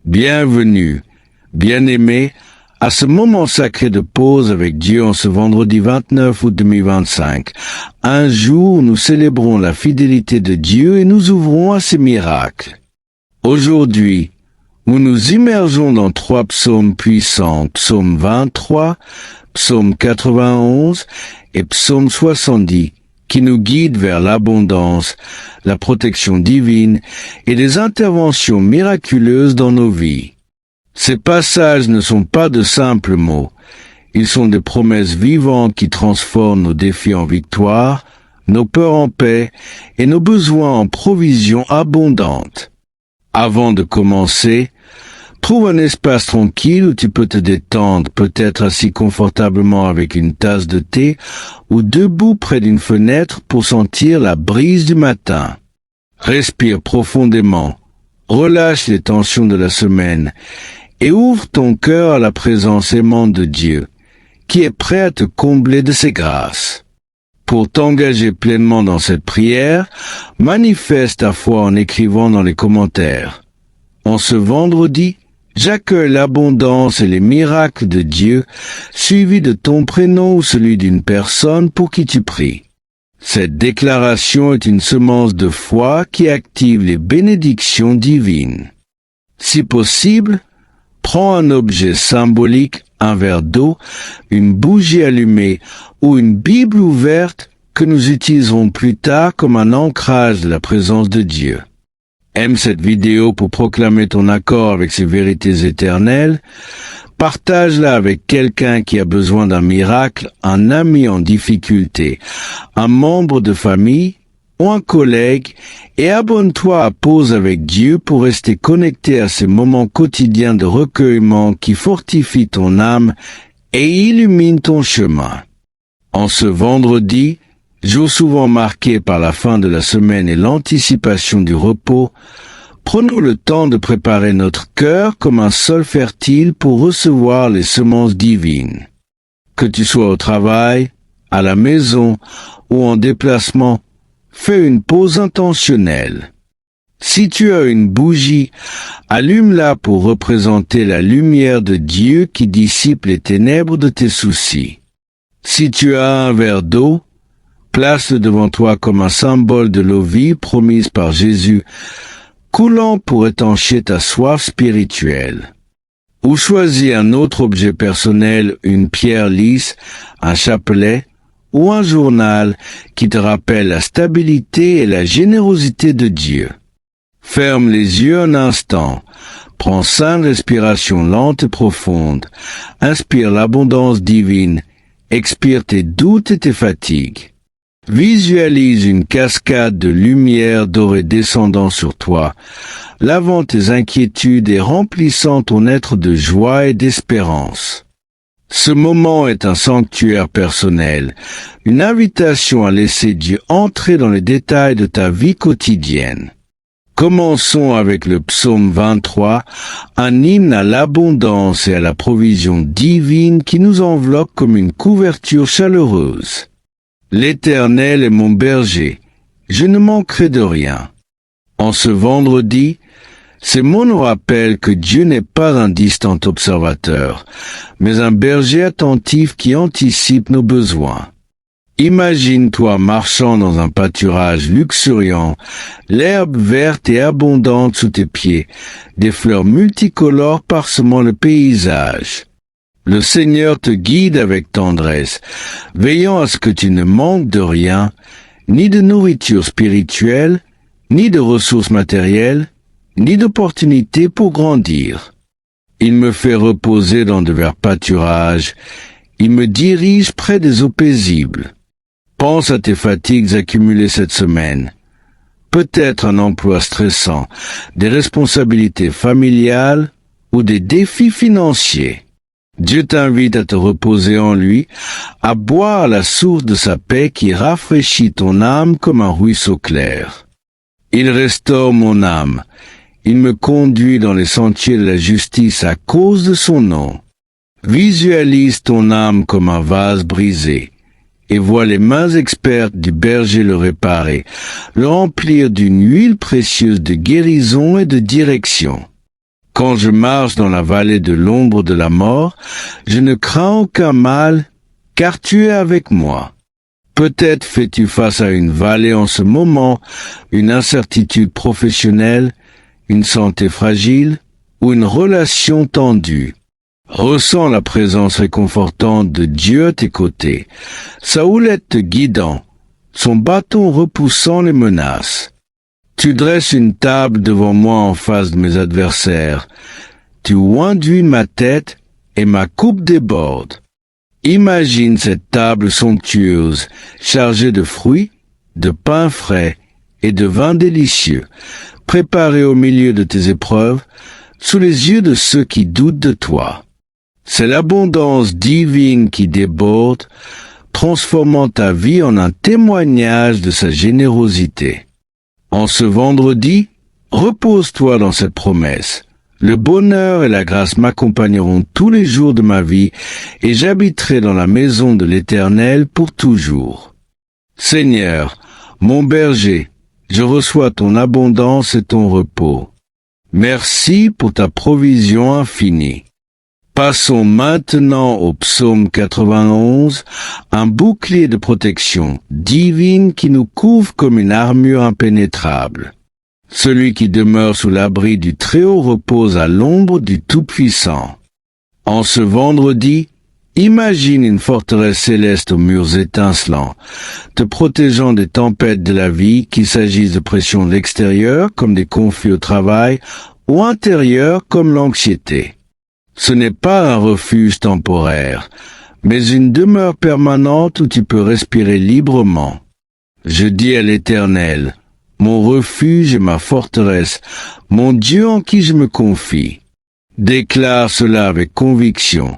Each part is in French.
Bienvenue, bien-aimés, à ce moment sacré de pause avec Dieu en ce vendredi 29 août 2025. Un jour où nous célébrons la fidélité de Dieu et nous ouvrons à ses miracles. Aujourd'hui, nous nous immergeons dans 3 psaumes puissants, psaume 23, psaume 91 et psaume 70, qui nous guident vers l'abondance, la protection divine et des interventions miraculeuses dans nos vies. Ces passages ne sont pas de simples mots, ils sont des promesses vivantes qui transforment nos défis en victoire, nos peurs en paix et nos besoins en provisions abondantes. Avant de commencer, trouve un espace tranquille où tu peux te détendre, peut-être assis confortablement avec une tasse de thé ou debout près d'une fenêtre pour sentir la brise du matin. Respire profondément, relâche les tensions de la semaine et ouvre ton cœur à la présence aimante de Dieu, qui est prêt à te combler de ses grâces. Pour t'engager pleinement dans cette prière, manifeste ta foi en écrivant dans les commentaires. En ce vendredi, j'accueille l'abondance et les miracles de Dieu, suivis de ton prénom ou celui d'une personne pour qui tu pries. Cette déclaration est une semence de foi qui active les bénédictions divines. Si possible, prends un objet symbolique, un verre d'eau, une bougie allumée ou une Bible ouverte que nous utiliserons plus tard comme un ancrage de la présence de Dieu. Aime cette vidéo pour proclamer ton accord avec ces vérités éternelles. Partage-la avec quelqu'un qui a besoin d'un miracle, un ami en difficulté, un membre de famille ou un collègue, et abonne-toi à Pause avec Dieu pour rester connecté à ces moments quotidiens de recueillement qui fortifient ton âme et illuminent ton chemin. En ce vendredi, jour souvent marqué par la fin de la semaine et l'anticipation du repos, prenons le temps de préparer notre cœur comme un sol fertile pour recevoir les semences divines. Que tu sois au travail, à la maison ou en déplacement, fais une pause intentionnelle. Si tu as une bougie, allume-la pour représenter la lumière de Dieu qui dissipe les ténèbres de tes soucis. Si tu as un verre d'eau, place-le devant toi comme un symbole de l'eau vive promise par Jésus, coulant pour étancher ta soif spirituelle. Ou choisis un autre objet personnel, une pierre lisse, un chapelet ou un journal qui te rappelle la stabilité et la générosité de Dieu. Ferme les yeux un instant, prends 5 respirations lentes et profondes, inspire l'abondance divine, expire tes doutes et tes fatigues. Visualise une cascade de lumière dorée descendant sur toi, lavant tes inquiétudes et remplissant ton être de joie et d'espérance. Ce moment est un sanctuaire personnel, une invitation à laisser Dieu entrer dans les détails de ta vie quotidienne. Commençons avec le psaume 23, un hymne à l'abondance et à la provision divine qui nous enveloppe comme une couverture chaleureuse. L'Éternel est mon berger, je ne manquerai de rien. En ce vendredi, ces mots nous rappellent que Dieu n'est pas un distant observateur, mais un berger attentif qui anticipe nos besoins. Imagine-toi marchant dans un pâturage luxuriant, l'herbe verte et abondante sous tes pieds, des fleurs multicolores parsemant le paysage. Le Seigneur te guide avec tendresse, veillant à ce que tu ne manques de rien, ni de nourriture spirituelle, ni de ressources matérielles, ni d'opportunités pour grandir. Il me fait reposer dans de verts pâturages, il me dirige près des eaux paisibles. Pense à tes fatigues accumulées cette semaine. Peut-être un emploi stressant, des responsabilités familiales ou des défis financiers. Dieu t'invite à te reposer en lui, à boire la source de sa paix qui rafraîchit ton âme comme un ruisseau clair. Il restaure mon âme. Il me conduit dans les sentiers de la justice à cause de son nom. Visualise ton âme comme un vase brisé et vois les mains expertes du berger le réparer, le remplir d'une huile précieuse de guérison et de direction. Quand je marche dans la vallée de l'ombre de la mort, je ne crains aucun mal, car tu es avec moi. Peut-être fais-tu face à une vallée en ce moment, une incertitude professionnelle, une santé fragile ou une relation tendue. Ressens la présence réconfortante de Dieu à tes côtés, sa houlette te guidant, son bâton repoussant les menaces. Tu dresses une table devant moi en face de mes adversaires. Tu oinduis ma tête et ma coupe déborde. Imagine cette table somptueuse, chargée de fruits, de pain frais et de vin délicieux, préparée au milieu de tes épreuves, sous les yeux de ceux qui doutent de toi. C'est l'abondance divine qui déborde, transformant ta vie en un témoignage de sa générosité. En ce vendredi, repose-toi dans cette promesse. Le bonheur et la grâce m'accompagneront tous les jours de ma vie et j'habiterai dans la maison de l'Éternel pour toujours. Seigneur, mon berger, je reçois ton abondance et ton repos. Merci pour ta provision infinie. Passons maintenant au psaume 91, un bouclier de protection divine qui nous couvre comme une armure impénétrable. Celui qui demeure sous l'abri du Très-Haut repose à l'ombre du Tout-Puissant. En ce vendredi, imagine une forteresse céleste aux murs étincelants, te protégeant des tempêtes de la vie, qu'il s'agisse de pressions extérieures comme des conflits au travail ou intérieures comme l'anxiété. Ce n'est pas un refuge temporaire, mais une demeure permanente où tu peux respirer librement. Je dis à l'Éternel, mon refuge et ma forteresse, mon Dieu en qui je me confie. Déclare cela avec conviction,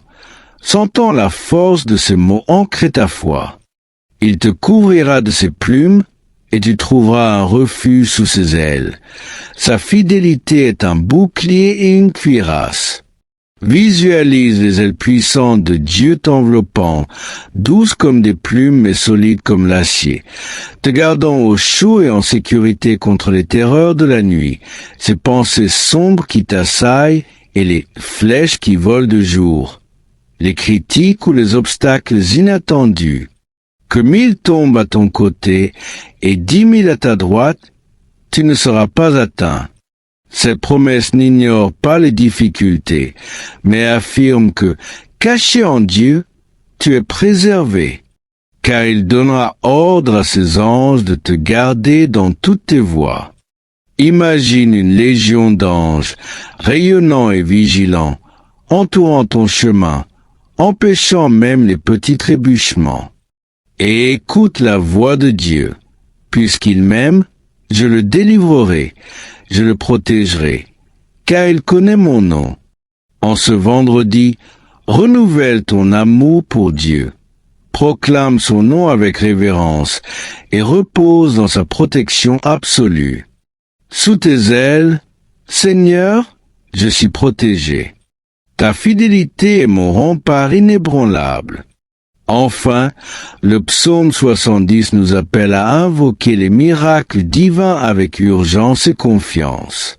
sentant la force de ces mots ancrer ta foi. Il te couvrira de ses plumes, et tu trouveras un refuge sous ses ailes. Sa fidélité est un bouclier et une cuirasse. Visualise les ailes puissantes de Dieu t'enveloppant, douces comme des plumes mais solides comme l'acier, te gardant au chaud et en sécurité contre les terreurs de la nuit, ces pensées sombres qui t'assaillent et les flèches qui volent de jour, les critiques ou les obstacles inattendus. Que 1000 tombent à ton côté et 10 000 à ta droite, tu ne seras pas atteint. Cette promesse n'ignore pas les difficultés, mais affirme que, caché en Dieu, tu es préservé, car il donnera ordre à ses anges de te garder dans toutes tes voies. Imagine une légion d'anges, rayonnants et vigilants, entourant ton chemin, empêchant même les petits trébuchements. Et écoute la voix de Dieu. Puisqu'il m'aime, je le délivrerai, je le protégerai, car il connaît mon nom. En ce vendredi, renouvelle ton amour pour Dieu. Proclame son nom avec révérence et repose dans sa protection absolue. Sous tes ailes, Seigneur, je suis protégé. Ta fidélité est mon rempart inébranlable. Enfin, le psaume 70 nous appelle à invoquer les miracles divins avec urgence et confiance.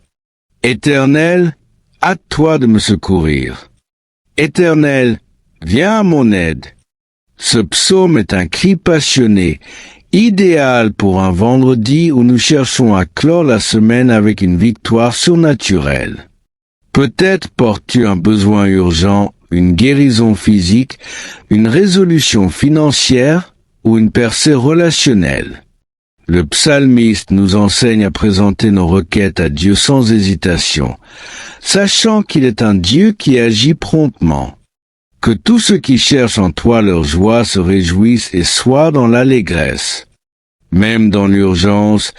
Éternel, hâte-toi de me secourir. Éternel, viens à mon aide. Ce psaume est un cri passionné, idéal pour un vendredi où nous cherchons à clore la semaine avec une victoire surnaturelle. Peut-être portes-tu un besoin urgent, une guérison physique, une résolution financière ou une percée relationnelle. Le psalmiste nous enseigne à présenter nos requêtes à Dieu sans hésitation, sachant qu'il est un Dieu qui agit promptement. Que tous ceux qui cherchent en toi leur joie se réjouissent et soient dans l'allégresse. Même dans l'urgence,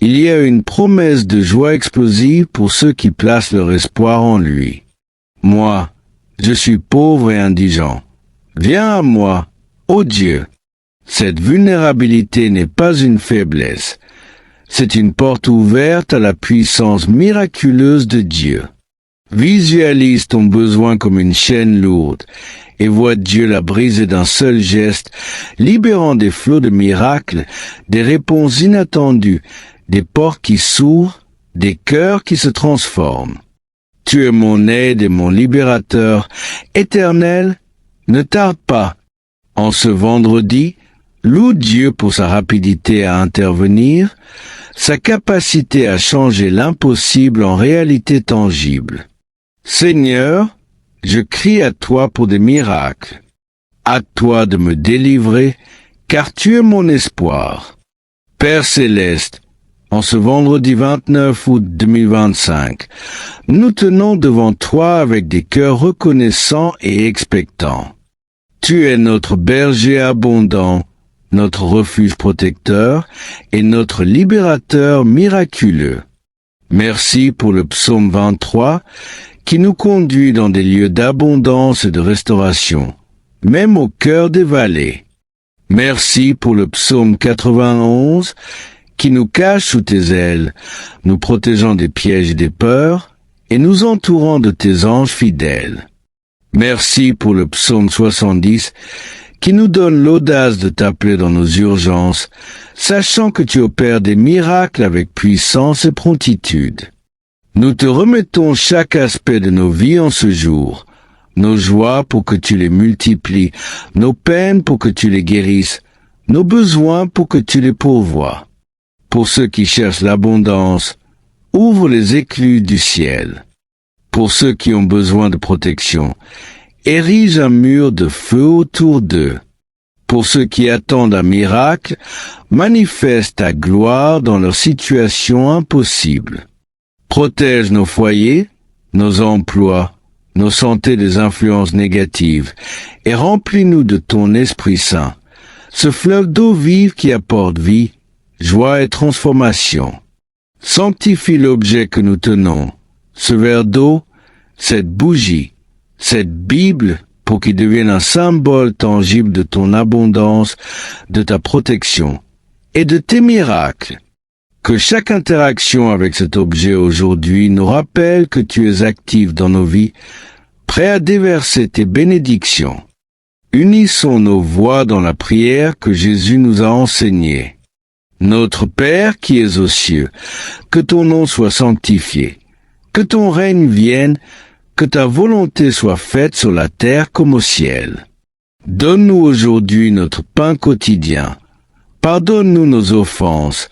il y a une promesse de joie explosive pour ceux qui placent leur espoir en lui. Moi, je suis pauvre et indigent. Viens à moi, ô Dieu. Cette vulnérabilité n'est pas une faiblesse. C'est une porte ouverte à la puissance miraculeuse de Dieu. Visualise ton besoin comme une chaîne lourde et vois Dieu la briser d'un seul geste, libérant des flots de miracles, des réponses inattendues, des portes qui s'ouvrent, des cœurs qui se transforment. Tu es mon aide et mon libérateur. Éternel, ne tarde pas. En ce vendredi, loue Dieu pour sa rapidité à intervenir, sa capacité à changer l'impossible en réalité tangible. Seigneur, je crie à toi pour des miracles. À toi de me délivrer, car tu es mon espoir. Père céleste, en ce vendredi 29 août 2025, nous tenons devant toi avec des cœurs reconnaissants et expectants. Tu es notre berger abondant, notre refuge protecteur et notre libérateur miraculeux. Merci pour le psaume 23 qui nous conduit dans des lieux d'abondance et de restauration, même au cœur des vallées. Merci pour le psaume 91 qui nous cache sous tes ailes, nous protégeant des pièges et des peurs et nous entourant de tes anges fidèles. Merci pour le psaume 70 qui nous donne l'audace de t'appeler dans nos urgences, sachant que tu opères des miracles avec puissance et promptitude. Nous te remettons chaque aspect de nos vies en ce jour, nos joies pour que tu les multiplies, nos peines pour que tu les guérisses, nos besoins pour que tu les pourvoies. Pour ceux qui cherchent l'abondance, ouvre les écluses du ciel. Pour ceux qui ont besoin de protection, érige un mur de feu autour d'eux. Pour ceux qui attendent un miracle, manifeste ta gloire dans leur situation impossible. Protège nos foyers, nos emplois, nos santé des influences négatives, et remplis-nous de ton Esprit Saint, ce fleuve d'eau vive qui apporte vie, joie et transformation. Sanctifie l'objet que nous tenons, ce verre d'eau, cette bougie, cette Bible, pour qu'il devienne un symbole tangible de ton abondance, de ta protection et de tes miracles. Que chaque interaction avec cet objet aujourd'hui nous rappelle que tu es actif dans nos vies, prêt à déverser tes bénédictions. Unissons nos voix dans la prière que Jésus nous a enseignée. Notre Père qui es aux cieux, que ton nom soit sanctifié, que ton règne vienne, que ta volonté soit faite sur la terre comme au ciel. Donne-nous aujourd'hui notre pain quotidien. Pardonne-nous nos offenses,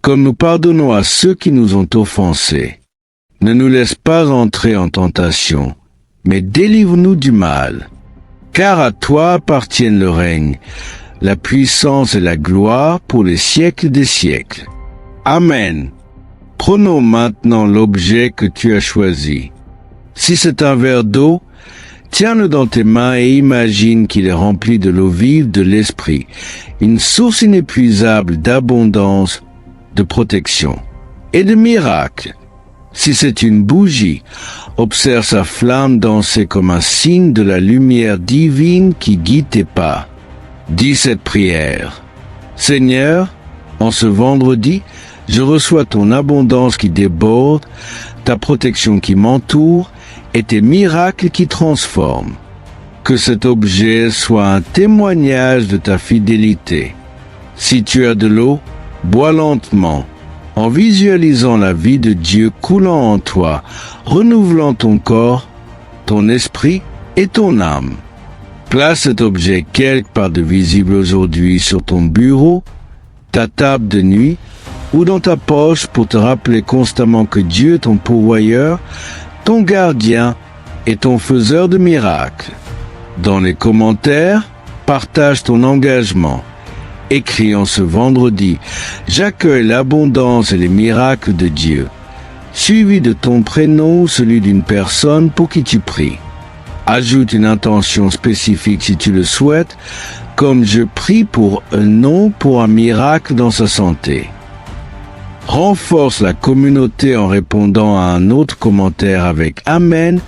comme nous pardonnons à ceux qui nous ont offensés. Ne nous laisse pas entrer en tentation, mais délivre-nous du mal. Car à toi appartiennent le règne, la puissance et la gloire pour les siècles des siècles. Amen. Prenons maintenant l'objet que tu as choisi. Si c'est un verre d'eau, tiens-le dans tes mains et imagine qu'il est rempli de l'eau vive de l'Esprit, une source inépuisable d'abondance, de protection et de miracles. Si c'est une bougie, observe sa flamme danser comme un signe de la lumière divine qui guide tes pas. Dis cette prière. Seigneur, en ce vendredi, je reçois ton abondance qui déborde, ta protection qui m'entoure et tes miracles qui transforment. Que cet objet soit un témoignage de ta fidélité. Si tu as de l'eau, bois lentement, en visualisant la vie de Dieu coulant en toi, renouvelant ton corps, ton esprit et ton âme. Place cet objet quelque part de visible aujourd'hui sur ton bureau, ta table de nuit ou dans ta poche pour te rappeler constamment que Dieu est ton pourvoyeur, ton gardien et ton faiseur de miracles. Dans les commentaires, partage ton engagement. Écris en ce vendredi « J'accueille l'abondance et les miracles de Dieu », suivi de ton prénom ou celui d'une personne pour qui tu pries. Ajoute une intention spécifique si tu le souhaites, comme « Je prie pour un nom pour un miracle dans sa santé ». Renforce la communauté en répondant à un autre commentaire avec « Amen »,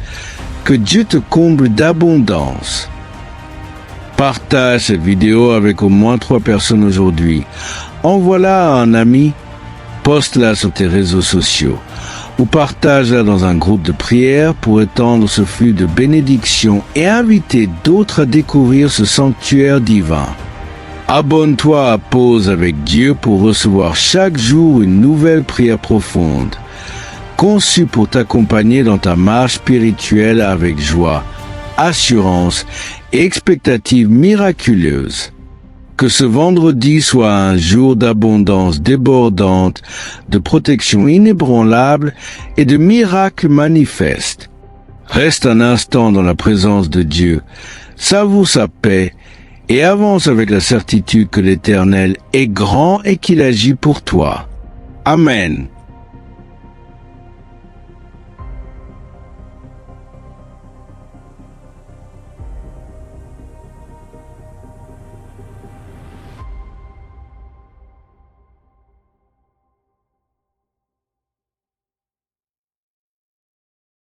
que Dieu te comble d'abondance. Partage cette vidéo avec au moins 3 personnes aujourd'hui. Envoie-la à un ami, poste-la sur tes réseaux sociaux ou partage-la dans un groupe de prière pour étendre ce flux de bénédictions et inviter d'autres à découvrir ce sanctuaire divin. Abonne-toi à Pause avec Dieu pour recevoir chaque jour une nouvelle prière profonde. conçu pour t'accompagner dans ta marche spirituelle avec joie, assurance et expectative miraculeuse. Que ce vendredi soit un jour d'abondance débordante, de protection inébranlable et de miracles manifestes. Reste un instant dans la présence de Dieu, savoure sa paix et avance avec la certitude que l'Éternel est grand et qu'il agit pour toi. Amen.